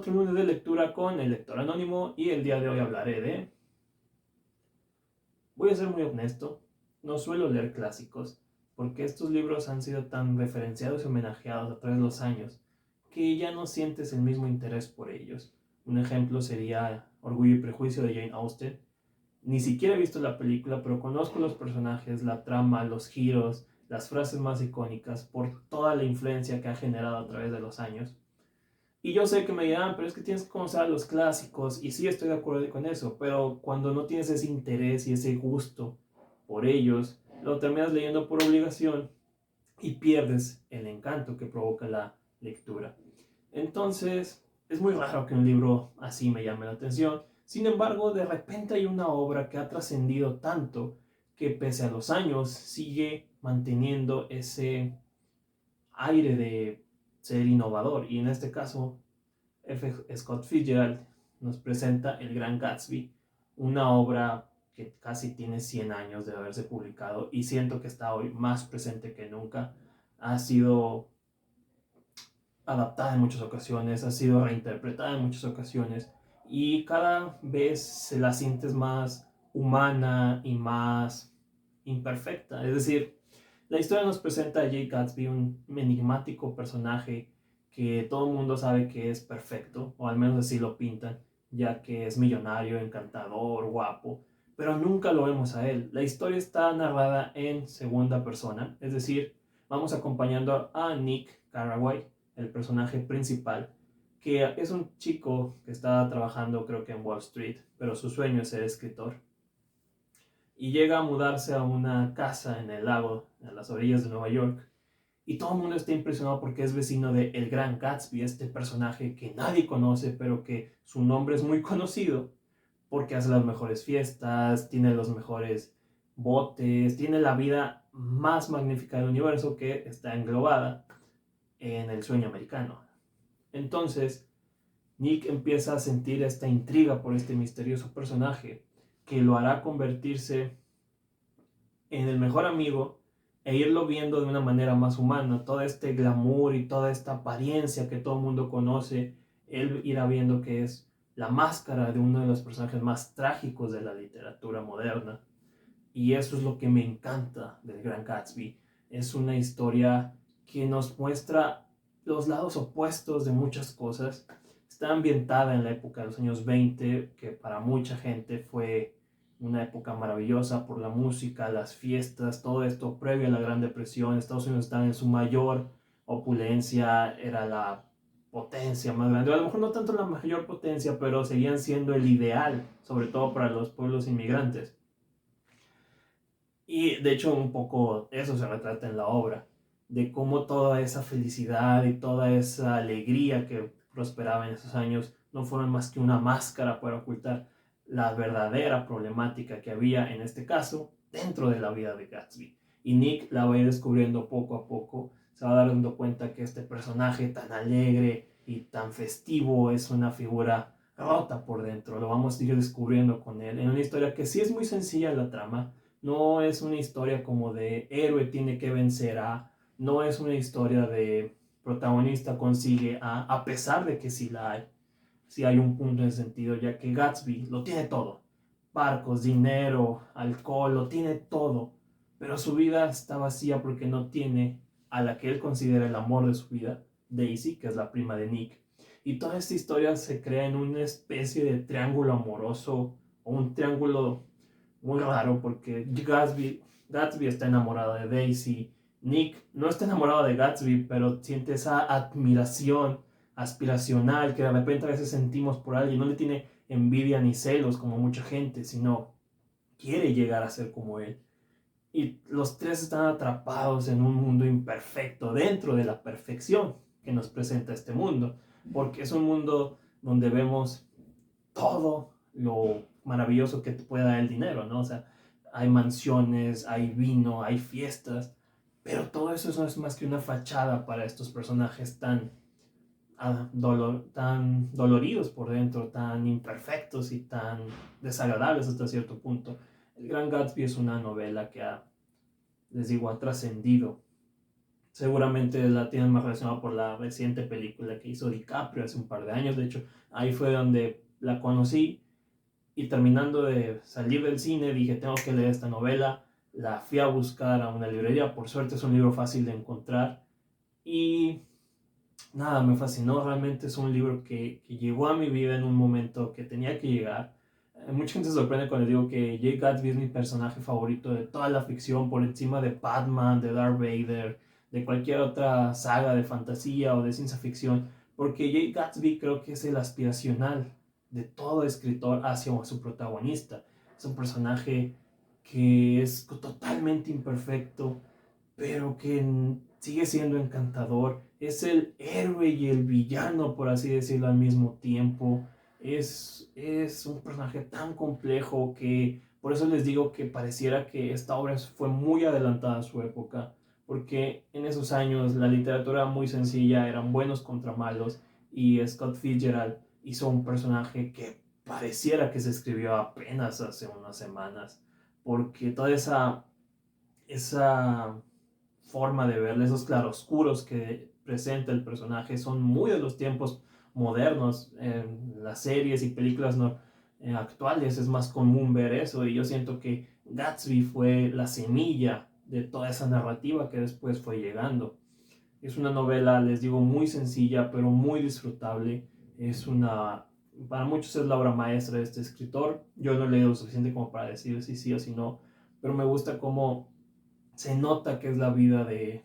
otro lunes de lectura con el lector anónimo y el día de hoy hablaré de... Voy a ser muy honesto, no suelo leer clásicos porque estos libros han sido tan referenciados y homenajeados a través de los años que ya no sientes el mismo interés por ellos. Un ejemplo sería Orgullo y Prejuicio de Jane Austen. Ni siquiera he visto la película, pero conozco los personajes, la trama, los giros, las frases más icónicas por toda la influencia que ha generado a través de los años. Y yo sé que me dirán, pero es que tienes que conocer a los clásicos, y sí estoy de acuerdo con eso, pero cuando no tienes ese interés y ese gusto por ellos, lo terminas leyendo por obligación y pierdes el encanto que provoca la lectura. Entonces, es muy raro que un libro así me llame la atención. Sin embargo, de repente hay una obra que ha trascendido tanto que pese a los años sigue manteniendo ese aire de ser innovador. Y en este caso, F. Scott Fitzgerald nos presenta El Gran Gatsby, una obra que casi tiene 100 años de haberse publicado y siento que está hoy más presente que nunca. Ha sido adaptada en muchas ocasiones, ha sido reinterpretada en muchas ocasiones y cada vez se la sientes más humana y más imperfecta. Es decir, la historia nos presenta a Jay Gatsby, un enigmático personaje que todo el mundo sabe que es perfecto, o al menos así lo pintan, ya que es millonario, encantador, guapo, pero nunca lo vemos a él. La historia está narrada en segunda persona, es decir, vamos acompañando a Nick Carraway, el personaje principal, que es un chico que está trabajando creo que en Wall Street, pero su sueño es ser escritor. Y llega a mudarse a una casa en el lago, a las orillas de Nueva York, y todo el mundo está impresionado porque es vecino de El Gran Gatsby, este personaje que nadie conoce, pero que su nombre es muy conocido porque hace las mejores fiestas, tiene los mejores botes, tiene la vida más magnífica del universo que está englobada en el sueño americano. Entonces, Nick empieza a sentir esta intriga por este misterioso personaje que lo hará convertirse en el mejor amigo e irlo viendo de una manera más humana. Todo este glamour y toda esta apariencia que todo el mundo conoce, él irá viendo que es la máscara de uno de los personajes más trágicos de la literatura moderna. Y eso es lo que me encanta del Gran Gatsby. Es una historia que nos muestra los lados opuestos de muchas cosas. Está ambientada en la época de los años 20, que para mucha gente fue una época maravillosa por la música, las fiestas, todo esto previo a la Gran Depresión. Estados Unidos estaba en su mayor opulencia, era la potencia más grande. A lo mejor no tanto la mayor potencia, pero seguían siendo el ideal, sobre todo para los pueblos inmigrantes. Y de hecho un poco eso se retrata en la obra, de cómo toda esa felicidad y toda esa alegría que prosperaba en esos años no fueron más que una máscara para ocultar la verdadera problemática que había, en este caso, dentro de la vida de Gatsby. Y Nick la va a ir descubriendo poco a poco, se va dando cuenta que este personaje tan alegre y tan festivo es una figura rota por dentro. Lo vamos a ir descubriendo con él en una historia que sí es muy sencilla la trama. No es una historia como de héroe tiene que vencer a, no es una historia de protagonista consigue a pesar de que sí hay un punto en ese sentido, ya que Gatsby lo tiene todo, barcos, dinero, alcohol, lo tiene todo, pero su vida está vacía porque no tiene a la que él considera el amor de su vida, Daisy, que es la prima de Nick, y toda esta historia se crea en una especie de triángulo amoroso, o un triángulo muy raro porque Gatsby está enamorado de Daisy. Nick no está enamorado de Gatsby, pero siente esa admiración aspiracional que de repente a veces sentimos por alguien. No le tiene envidia ni celos como mucha gente, sino quiere llegar a ser como él. Y los tres están atrapados en un mundo imperfecto, dentro de la perfección que nos presenta este mundo. Porque es un mundo donde vemos todo lo maravilloso que te puede dar el dinero, ¿no? O sea, hay mansiones, hay vino, hay fiestas, pero todo eso no es más que una fachada para estos personajes tan doloridos por dentro, tan imperfectos y tan desagradables hasta cierto punto. El Gran Gatsby es una novela que les digo, ha trascendido Seguramente la tienen más relacionada por la reciente película que hizo DiCaprio hace un par de años. De hecho, ahí fue donde la conocí. Y terminando de salir del cine, dije, tengo que leer esta novela. La fui a buscar a una librería. Por suerte es un libro fácil de encontrar. Y nada, me fascinó. Realmente es un libro que llegó a mi vida en un momento que tenía que llegar. Mucha gente se sorprende cuando digo que Jay Gatsby es mi personaje favorito de toda la ficción, por encima de Batman, de Darth Vader, de cualquier otra saga de fantasía o de ciencia ficción, porque Jay Gatsby creo que es el aspiracional de todo escritor hacia su protagonista. Es un personaje que es totalmente imperfecto, pero que sigue siendo encantador. Es el héroe y el villano, por así decirlo, al mismo tiempo. Es un personaje tan complejo que por eso les digo que pareciera que esta obra fue muy adelantada a su época, porque en esos años la literatura era muy sencilla, eran buenos contra malos, y Scott Fitzgerald hizo un personaje que pareciera que se escribió apenas hace unas semanas, porque toda esa forma de verle, esos claroscuros que presenta el personaje son muy de los tiempos modernos. En las series y películas no, actuales es más común ver eso, y yo siento que Gatsby fue la semilla de toda esa narrativa que después fue llegando. Es una novela, les digo, muy sencilla, pero muy disfrutable. Para muchos es la obra maestra de este escritor. Yo no he leído lo suficiente como para decir si sí o si no, pero me gusta cómo se nota que es la vida de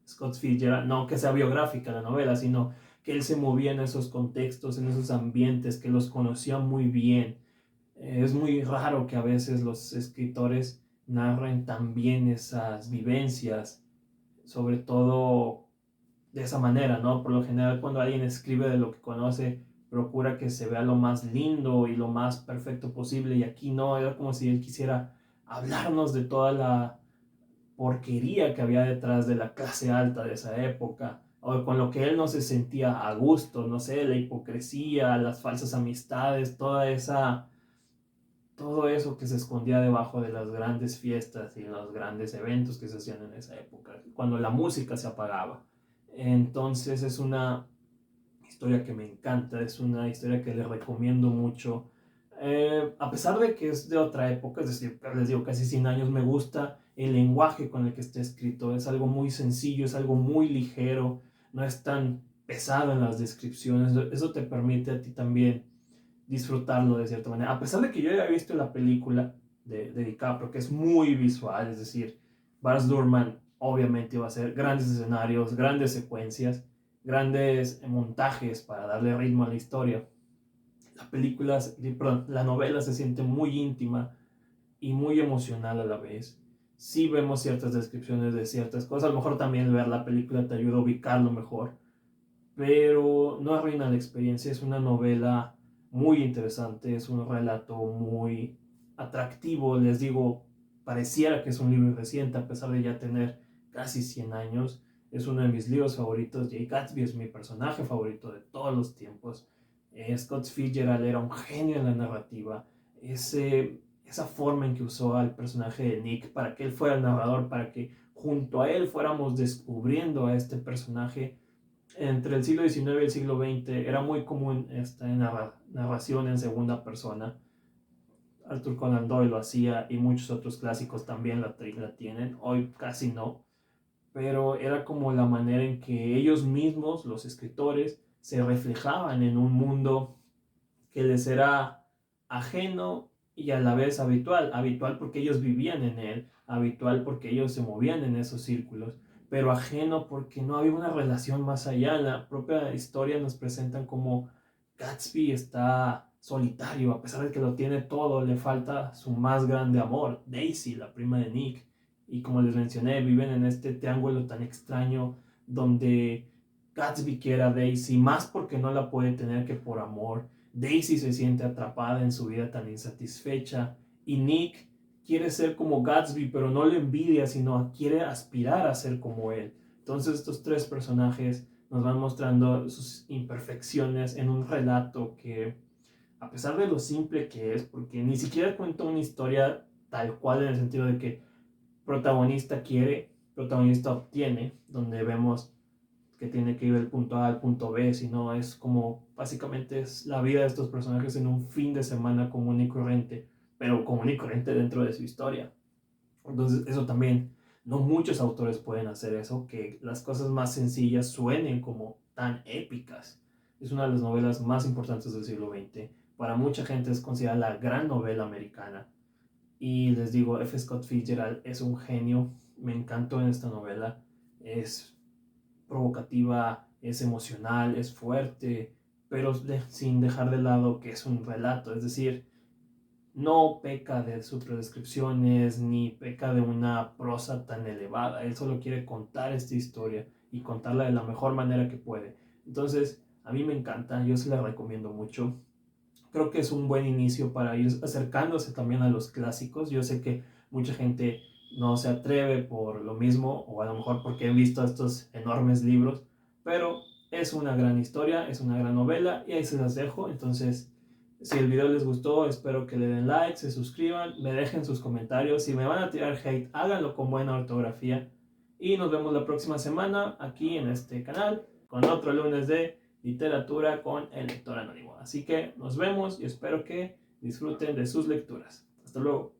Scott Fitzgerald, no que sea biográfica la novela, sino que él se movía en esos contextos, en esos ambientes, que los conocía muy bien. Es muy raro que a veces los escritores narren tan bien esas vivencias, sobre todo de esa manera, ¿no? Por lo general, cuando alguien escribe de lo que conoce, procura que se vea lo más lindo y lo más perfecto posible, y aquí no, era como si él quisiera hablarnos de toda la porquería que había detrás de la clase alta de esa época, o con lo que él no se sentía a gusto, no sé, la hipocresía, las falsas amistades, todo eso que se escondía debajo de las grandes fiestas y los grandes eventos que se hacían en esa época, cuando la música se apagaba. Entonces es una historia que me encanta, es una historia que les recomiendo mucho. A pesar de que es de otra época, es decir, les digo, casi 100 años, me gusta el lenguaje con el que está escrito. Es algo muy sencillo, es algo muy ligero, no es tan pesado en las descripciones. Eso te permite a ti también disfrutarlo de cierta manera. A pesar de que yo ya he visto la película de DiCaprio, que es muy visual, es decir, Baz Luhrmann obviamente va a hacer grandes escenarios, grandes secuencias, grandes montajes para darle ritmo a la historia. La novela se siente muy íntima y muy emocional a la vez. Sí vemos ciertas descripciones de ciertas cosas, a lo mejor también ver la película te ayuda a ubicarlo mejor, pero no arruina la experiencia. Es una novela muy interesante, es un relato muy atractivo. Les digo, pareciera que es un libro reciente a pesar de ya tener casi 100 años. Es uno de mis libros favoritos. Jay Gatsby es mi personaje favorito de todos los tiempos. Scott Fitzgerald era un genio en la narrativa. Esa forma en que usó al personaje de Nick para que él fuera el narrador, para que junto a él fuéramos descubriendo a este personaje. Entre el siglo XIX y el siglo XX era muy común esta narración en segunda persona. Arthur Conan Doyle lo hacía y muchos otros clásicos también la tienen. Hoy casi no, pero era como la manera en que ellos mismos, los escritores, se reflejaban en un mundo que les era ajeno y a la vez habitual. Habitual porque ellos vivían en él, habitual porque ellos se movían en esos círculos, pero ajeno porque no había una relación más allá. En la propia historia nos presentan como Gatsby está solitario, a pesar de que lo tiene todo, le falta su más grande amor, Daisy, la prima de Nick. Y como les mencioné, viven en este triángulo tan extraño donde Gatsby quiere a Daisy más porque no la puede tener que por amor. Daisy se siente atrapada en su vida tan insatisfecha, y Nick quiere ser como Gatsby, pero no le envidia, sino quiere aspirar a ser como él. Entonces estos tres personajes nos van mostrando sus imperfecciones en un relato que, a pesar de lo simple que es, porque ni siquiera cuenta una historia tal cual en el sentido de que protagonista quiere, protagonista obtiene, donde vemos que tiene que ir del punto A al punto B, sino es como básicamente es la vida de estos personajes en un fin de semana común y corriente, pero común y corriente dentro de su historia. Entonces eso también, no muchos autores pueden hacer eso, que las cosas más sencillas suenen como tan épicas. Es una de las novelas más importantes del siglo XX. Para mucha gente es considerada la gran novela americana. Y les digo, F. Scott Fitzgerald es un genio. Me encantó en esta novela. Es provocativa, es emocional, es fuerte, pero sin dejar de lado que es un relato. Es decir, no peca de superdescripciones ni peca de una prosa tan elevada. Él solo quiere contar esta historia y contarla de la mejor manera que puede. Entonces, a mí me encanta, yo se la recomiendo mucho. Creo que es un buen inicio para ir acercándose también a los clásicos. Yo sé que mucha gente no se atreve por lo mismo, o a lo mejor porque he visto estos enormes libros, pero es una gran historia, es una gran novela y ahí se las dejo. Entonces, si el video les gustó, espero que le den like, se suscriban, me dejen sus comentarios. Si me van a tirar hate, háganlo con buena ortografía. Y nos vemos la próxima semana aquí en este canal con otro lunes de literatura con el lector anónimo. Así que nos vemos y espero que disfruten de sus lecturas. Hasta luego.